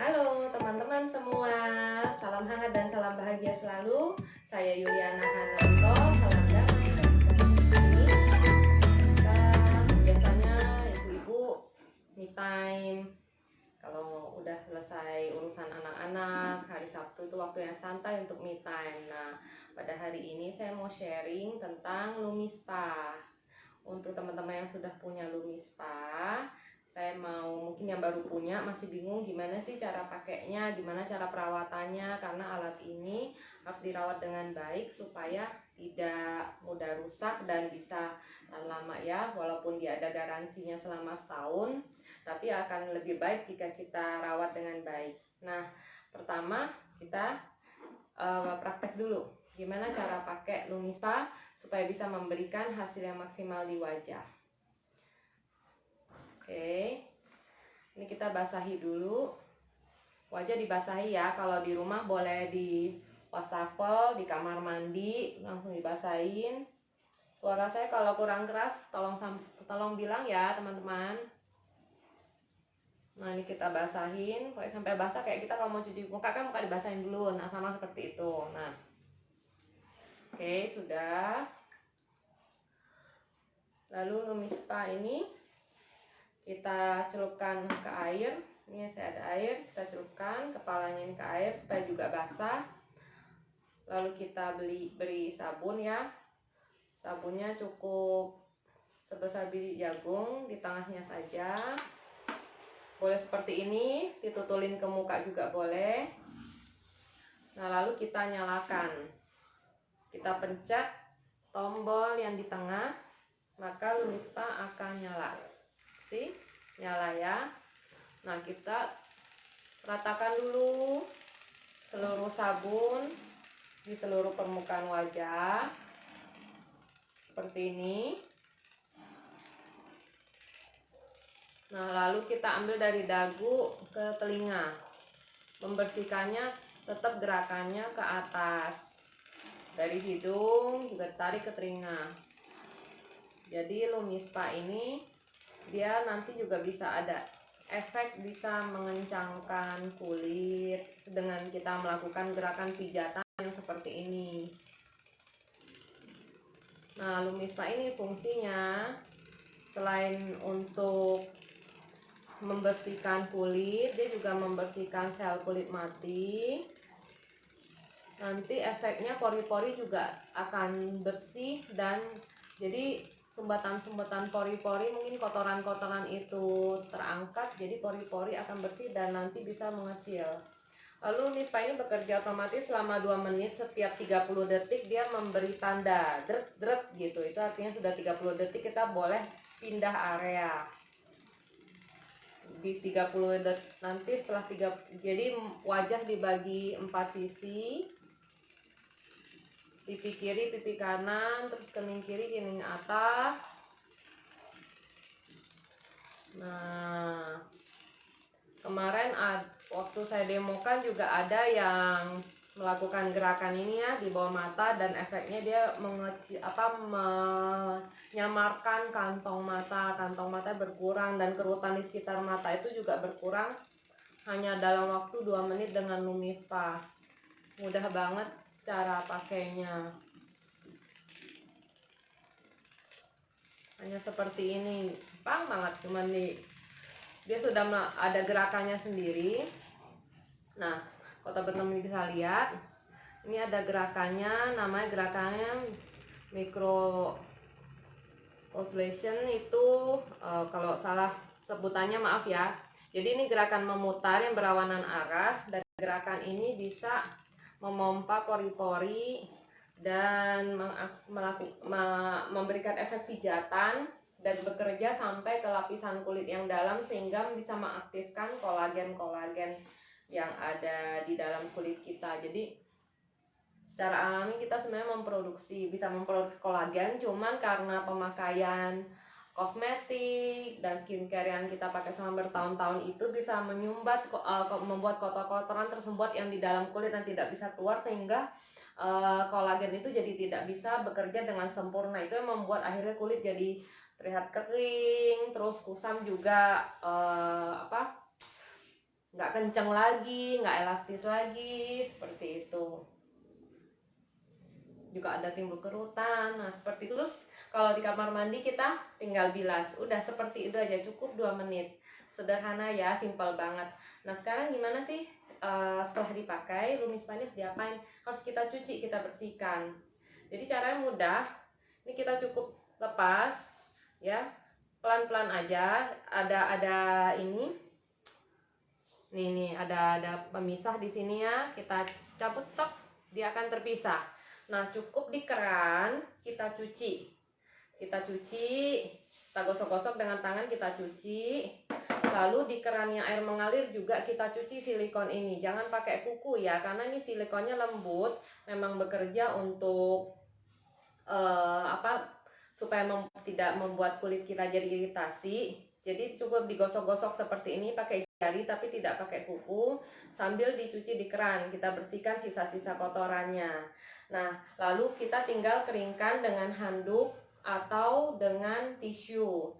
Halo teman-teman semua, salam hangat dan salam bahagia selalu. Saya Yuliana Hananto, salam damai dan ini kita biasanya ibu-ibu me time. Kalau udah selesai urusan anak-anak, hari Sabtu itu waktu yang santai untuk me time. Nah, pada hari ini saya mau sharing tentang Lumispa. Untuk teman-teman yang sudah punya Lumispa, saya mau, mungkin yang baru punya masih bingung gimana sih cara pakainya, gimana cara perawatannya, karena alat ini harus dirawat dengan baik supaya tidak mudah rusak dan bisa tahan lama ya, walaupun dia ada garansinya selama setahun, tapi akan lebih baik jika kita rawat dengan baik. Nah, pertama kita praktek dulu gimana cara pakai Lumista supaya bisa memberikan hasil yang maksimal di wajah. Oke, ini kita basahi dulu. Wajah dibasahi ya. Kalau di rumah boleh di wastafel, di kamar mandi langsung dibasahin. Suara saya kalau kurang keras tolong bilang ya teman-teman. Nah, ini kita basahin sampai basah. Kayak kita kalau mau cuci muka kan muka dibasahin dulu. Nah, sama seperti itu. Nah, oke, sudah. Lalu Lumispa ini kita celupkan ke air. Ini saya ada air, kita celupkan kepalanya ini ke air supaya juga basah. Lalu kita beri sabun ya. Sabunnya cukup sebesar biji jagung, di tengahnya saja. Boleh seperti ini, ditutulin ke muka juga boleh. Nah, lalu kita nyalakan. Kita pencet tombol yang di tengah, maka Lumispa akan nyala. Nyala ya. Nah, kita ratakan dulu seluruh sabun di seluruh permukaan wajah seperti ini. Nah, lalu kita ambil dari dagu ke telinga, membersihkannya tetap gerakannya ke atas, dari hidung juga tarik ke telinga. Jadi Lumispa ini dia nanti juga bisa ada efek, bisa mengencangkan kulit dengan kita melakukan gerakan pijatan yang seperti ini. Nah, Lumispa ini fungsinya selain untuk membersihkan kulit, dia juga membersihkan sel kulit mati. Nanti efeknya pori-pori juga akan bersih, dan jadi sumbatan-sumbatan pori-pori, mungkin kotoran-kotoran itu terangkat, jadi pori-pori akan bersih dan nanti bisa mengecil. Lalu Lumispa ini bekerja otomatis selama 2 menit. Setiap 30 detik dia memberi tanda dret gitu. Itu artinya sudah 30 detik kita boleh pindah area. Di 30 detik nanti setelah 3, jadi wajah dibagi 4 sisi. Pipi kiri, pipi kanan, terus kening kiri, kening atas. Nah, kemarin waktu saya demokan juga ada yang melakukan gerakan ini ya di bawah mata, dan efeknya dia menyamarkan kantong mata berkurang, dan kerutan di sekitar mata itu juga berkurang hanya dalam waktu 2 menit dengan Lumispa. Mudah banget cara pakainya, hanya seperti ini, gampang banget. Cuman dia sudah ada gerakannya sendiri. Nah, kalau teman-teman bisa lihat, ini ada gerakannya, namanya gerakannya micro oscillation. Itu kalau salah sebutannya maaf ya. Jadi ini gerakan memutar yang berlawanan arah, dan gerakan ini bisa memompa pori-pori dan memberikan efek pijatan dan bekerja sampai ke lapisan kulit yang dalam, sehingga bisa mengaktifkan kolagen-kolagen yang ada di dalam kulit kita. Jadi secara alami kita sebenarnya bisa memproduksi kolagen, cuman karena pemakaian kosmetik dan skincare yang kita pakai selama bertahun-tahun itu bisa membuat kotoran tersumbat yang di dalam kulit dan tidak bisa keluar, sehingga kolagen itu jadi tidak bisa bekerja dengan sempurna. Itu yang membuat akhirnya kulit jadi terlihat kering, terus kusam juga, nggak kenceng lagi, nggak elastis lagi, seperti itu. Juga ada timbul kerutan. Nah seperti itu. Terus kalau di kamar mandi kita tinggal bilas, udah seperti itu aja, cukup 2 menit. Sederhana ya, simpel banget. Nah sekarang gimana sih setelah dipakai Lumi Spa ini harus diapain? Harus kita cuci, kita bersihkan. Jadi caranya mudah. Ini kita cukup lepas ya, pelan-pelan aja. Ada ini nih ada pemisah di sini ya, kita cabut tok, dia akan terpisah. Nah cukup di keran kita cuci, kita gosok-gosok dengan tangan, kita cuci. Lalu di keran yang air mengalir juga kita cuci silikon ini, jangan pakai kuku ya, karena ini silikonnya lembut, memang bekerja untuk supaya tidak membuat kulit kita jadi iritasi. Jadi cukup digosok-gosok seperti ini pakai jari, tapi tidak pakai kuku, sambil dicuci di keran, kita bersihkan sisa-sisa kotorannya. Nah lalu kita tinggal keringkan dengan handuk atau dengan tisu.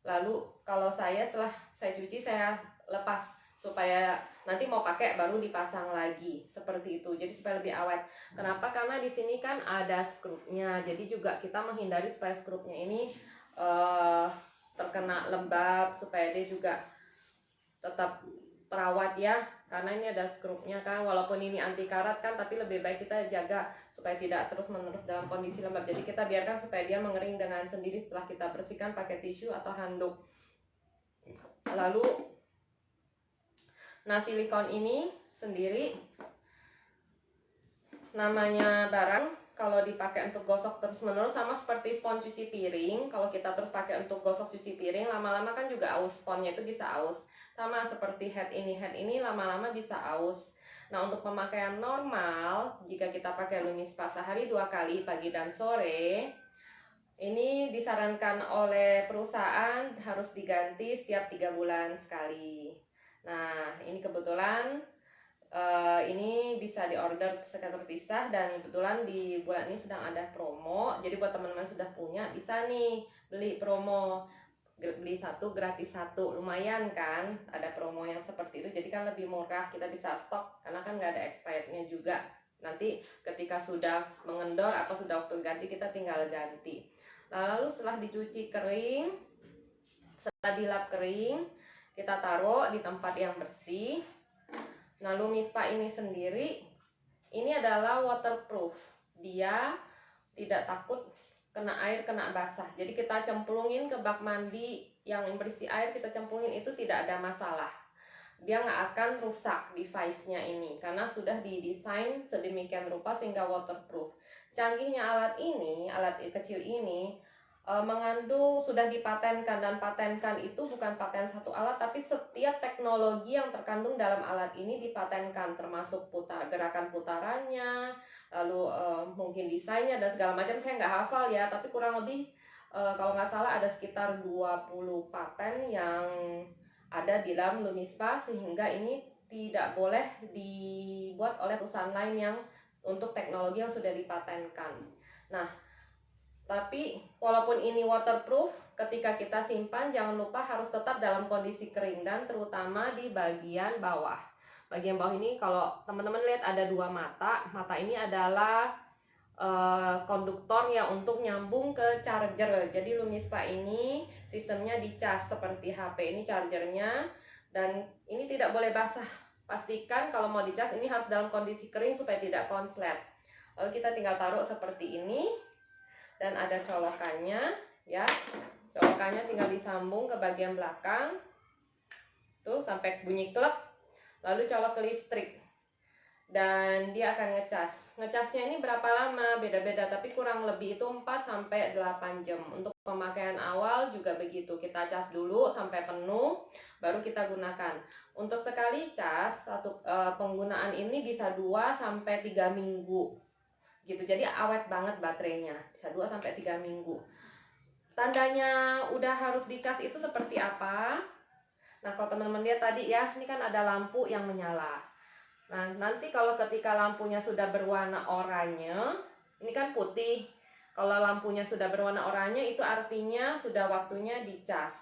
Lalu kalau setelah saya cuci, saya lepas supaya nanti mau pakai baru dipasang lagi, seperti itu. Jadi supaya lebih awet. Kenapa? Karena di sini kan ada skrupnya. Jadi juga kita menghindari supaya skrupnya ini terkena lembab, supaya dia juga tetap terawat ya. Karena ini ada skrupnya kan, walaupun ini anti karat kan, tapi lebih baik kita jaga supaya tidak terus-menerus dalam kondisi lembab. Jadi kita biarkan supaya dia mengering dengan sendiri setelah kita bersihkan pakai tisu atau handuk. Lalu silikon ini sendiri namanya barang kalau dipakai untuk gosok terus-menerus, sama seperti spons cuci piring. Kalau kita terus pakai untuk gosok cuci piring, lama-lama kan juga aus, sponnya itu bisa aus. Sama seperti head ini lama-lama bisa aus. Nah untuk pemakaian normal, jika kita pakai Lumi Spa sehari 2 kali, pagi dan sore, ini disarankan oleh perusahaan harus diganti setiap 3 bulan sekali. Nah ini kebetulan ini bisa diorder secara terpisah, dan kebetulan di bulan ini sedang ada promo. Jadi buat teman-teman sudah punya, bisa nih beli promo, beli 1 gratis 1, lumayan kan, ada promo yang seperti itu. Jadi kan lebih murah, kita bisa stok karena kan nggak ada expirednya juga. Nanti ketika sudah mengendor atau sudah waktu ganti, kita tinggal ganti. Lalu setelah dicuci kering, setelah dilap kering, kita taruh di tempat yang bersih. Nah Lumi Spa ini sendiri ini adalah waterproof, dia tidak takut kena air, kena basah. Jadi kita cemplungin ke bak mandi yang berisi air, kita cemplungin itu tidak ada masalah. Dia nggak akan rusak device-nya ini karena sudah didesain sedemikian rupa sehingga waterproof. Canggihnya alat kecil ini mengandung, sudah dipatenkan, dan patenkan itu bukan paten satu alat, tapi setiap teknologi yang terkandung dalam alat ini dipatenkan, termasuk gerakan putarannya, lalu mungkin desainnya dan segala macam. Saya nggak hafal ya, tapi kurang lebih kalau nggak salah ada sekitar 20 paten yang ada di dalam Lumi Spa, sehingga ini tidak boleh dibuat oleh perusahaan lain yang untuk teknologi yang sudah dipatenkan. Nah tapi walaupun ini waterproof, ketika kita simpan jangan lupa harus tetap dalam kondisi kering, dan terutama di bagian bawah. Bagian bawah ini kalau teman-teman lihat ada 2 mata. Mata ini adalah konduktor ya untuk nyambung ke charger. Jadi Lumi Spa ini sistemnya dicas seperti HP, ini chargernya, dan ini tidak boleh basah. Pastikan kalau mau dicas ini harus dalam kondisi kering supaya tidak konslet. Lalu kita tinggal taruh seperti ini. Dan ada colokannya ya, colokannya tinggal disambung ke bagian belakang tuh sampai bunyi klek, lalu colok ke listrik dan dia akan ngecasnya ini berapa lama beda-beda, tapi kurang lebih itu 4-8 jam. Untuk pemakaian awal juga begitu, kita cas dulu sampai penuh baru kita gunakan. Untuk sekali cas penggunaan ini bisa 2-3 minggu gitu. Jadi awet banget baterainya, bisa 2-3 minggu. Tandanya udah harus dicas itu seperti apa? Nah kalau teman-teman lihat tadi ya, ini kan ada lampu yang menyala. Nah nanti kalau ketika lampunya sudah berwarna oranye, ini kan putih, kalau lampunya sudah berwarna oranye itu artinya sudah waktunya dicas.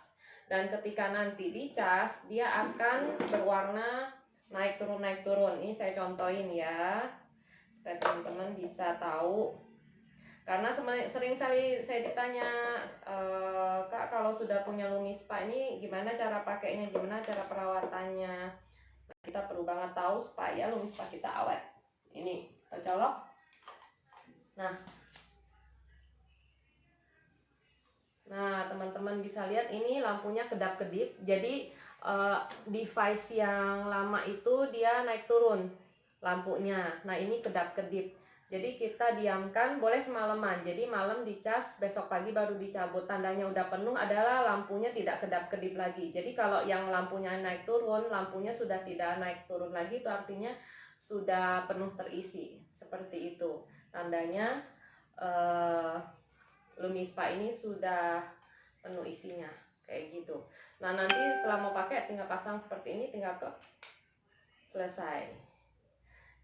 Dan ketika nanti dicas, dia akan berwarna naik turun naik turun. Ini saya contohin ya, supaya teman-teman bisa tahu. Karena sering kali saya ditanya, Kak, kalau sudah punya Lumispa ini gimana cara pakainya, gimana cara perawatannya. Nah, kita perlu banget tahu supaya Lumispa kita awet. Ini kita colok. Nah, teman-teman bisa lihat ini lampunya kedap-kedip. Jadi device yang lama itu dia naik turun lampunya. Nah, ini kedap-kedip. Jadi kita diamkan, boleh semalaman. Jadi malam dicas, besok pagi baru dicabut. Tandanya udah penuh adalah lampunya tidak kedap-kedip lagi. Jadi kalau yang lampunya naik turun, lampunya sudah tidak naik turun lagi, itu artinya sudah penuh terisi. Seperti itu. Tandanya Lumispa ini sudah penuh isinya, kayak gitu. Nah, nanti setelah mau pakai tinggal pasang seperti ini, tinggal selesai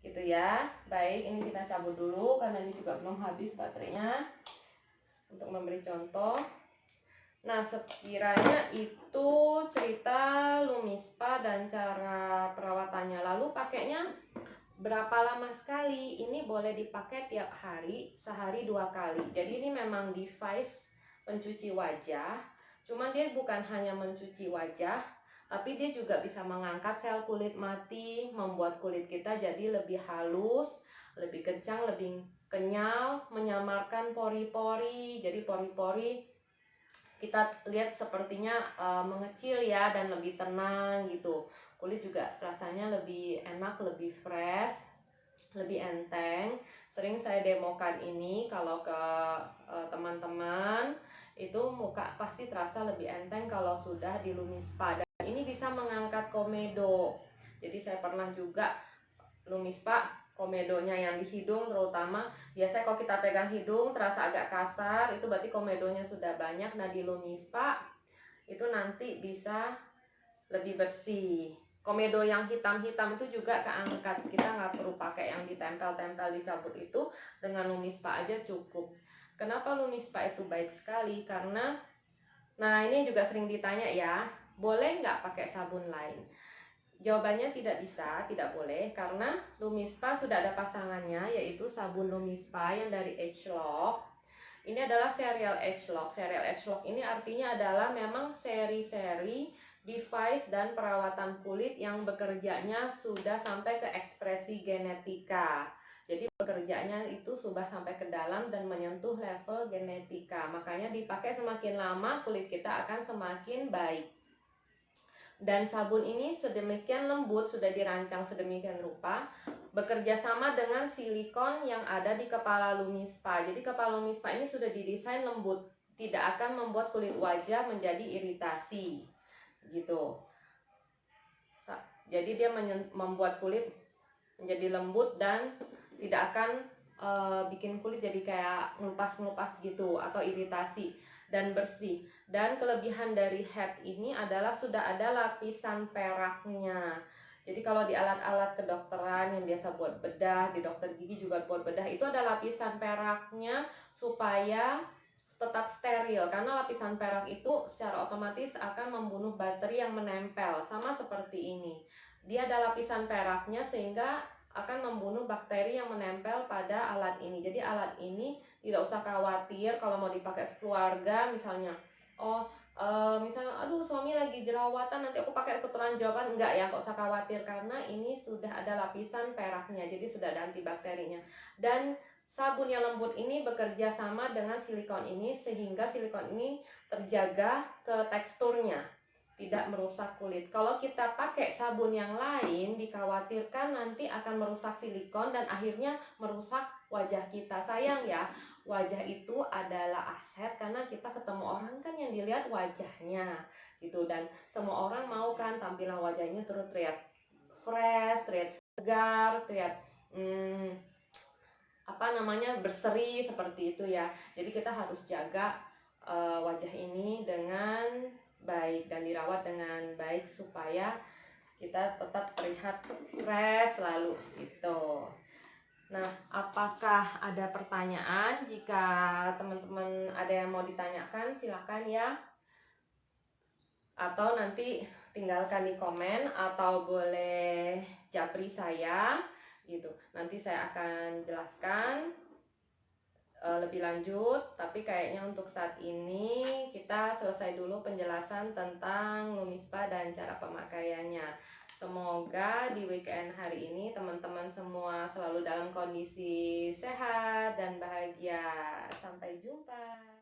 gitu ya. Baik, ini kita cabut dulu karena ini juga belum habis baterainya, untuk memberi contoh. Nah, sekiranya itu cerita Lumispa dan cara perawatannya. Lalu pakainya berapa lama sekali? Ini boleh dipakai tiap hari, sehari 2 kali. Jadi ini memang device pencuci wajah. Cuman dia bukan hanya mencuci wajah, tapi dia juga bisa mengangkat sel kulit mati, membuat kulit kita jadi lebih halus, lebih kencang, lebih kenyal, menyamarkan pori-pori. Jadi pori-pori kita lihat sepertinya mengecil ya, dan lebih tenang gitu. Kulit juga rasanya lebih enak, lebih fresh, lebih enteng. Sering saya demokan ini kalau ke teman-teman, itu muka pasti terasa lebih enteng kalau sudah di Lumispa. Dan ini bisa mengangkat komedo. Jadi saya pernah juga Lumispa komedonya yang di hidung terutama. Biasanya kalau kita pegang hidung terasa agak kasar, itu berarti komedonya sudah banyak. Nah, di Lumispa itu nanti bisa lebih bersih. Komedo yang hitam-hitam itu juga keangkat. Kita nggak perlu pakai yang ditempel-tempel, dicabut itu. Dengan Lumispa aja cukup. Kenapa Lumispa itu baik sekali? Karena, nah ini juga sering ditanya ya, boleh nggak pakai sabun lain? Jawabannya tidak bisa, tidak boleh, karena Lumispa sudah ada pasangannya, yaitu sabun Lumispa yang dari Agelock. Ini adalah serial Agelock. Serial Agelock ini artinya adalah memang seri-seri device dan perawatan kulit yang bekerjanya sudah sampai ke ekspresi genetika. Jadi bekerjanya itu sudah sampai ke dalam dan menyentuh level genetika. Makanya dipakai semakin lama kulit kita akan semakin baik. Dan sabun ini sedemikian lembut, sudah dirancang sedemikian rupa, bekerja sama dengan silikon yang ada di kepala Lumispa. Jadi kepala Lumispa ini sudah didesain lembut, tidak akan membuat kulit wajah menjadi iritasi gitu. Jadi dia membuat kulit menjadi lembut dan tidak akan bikin kulit jadi kayak ngelupas-ngelupas gitu atau iritasi, dan bersih. Dan kelebihan dari head ini adalah sudah ada lapisan peraknya. Jadi kalau di alat-alat kedokteran yang biasa buat bedah, di dokter gigi juga buat bedah, itu ada lapisan peraknya supaya tetap steril. Karena lapisan perak itu secara otomatis akan membunuh bakteri yang menempel, sama seperti ini. Dia ada lapisan peraknya sehingga akan membunuh bakteri yang menempel pada alat ini. Jadi alat ini tidak usah khawatir kalau mau dipakai sekeluarga, misalnya misalnya aduh suami lagi jerawatan, nanti aku pakai keturunan jerawatan. Enggak ya, nggak usah khawatir, karena ini sudah ada lapisan peraknya, jadi sudah ada antibakterinya. Dan sabun yang lembut ini bekerja sama dengan silikon ini sehingga silikon ini terjaga ke teksturnya, tidak merusak kulit. Kalau kita pakai sabun yang lain, dikhawatirkan nanti akan merusak silikon dan akhirnya merusak wajah kita. Sayang ya, wajah itu adalah aset, karena kita ketemu orang kan yang dilihat wajahnya gitu. Dan semua orang mau kan tampilan wajahnya terlihat fresh, terlihat segar, terlihat berseri seperti itu ya. Jadi kita harus jaga wajah ini dengan baik dan dirawat dengan baik supaya kita tetap terlihat fresh selalu gitu. Nah, apakah ada pertanyaan? Jika teman-teman ada yang mau ditanyakan, silakan ya. atau nanti tinggalkan di komen atau boleh japri saya gitu. Nanti saya akan jelaskan lebih lanjut, tapi kayaknya untuk saat ini kita selesai dulu penjelasan tentang Lumispa dan cara pemakaiannya. Semoga di weekend hari ini teman-teman semua selalu dalam kondisi sehat dan bahagia. Sampai jumpa.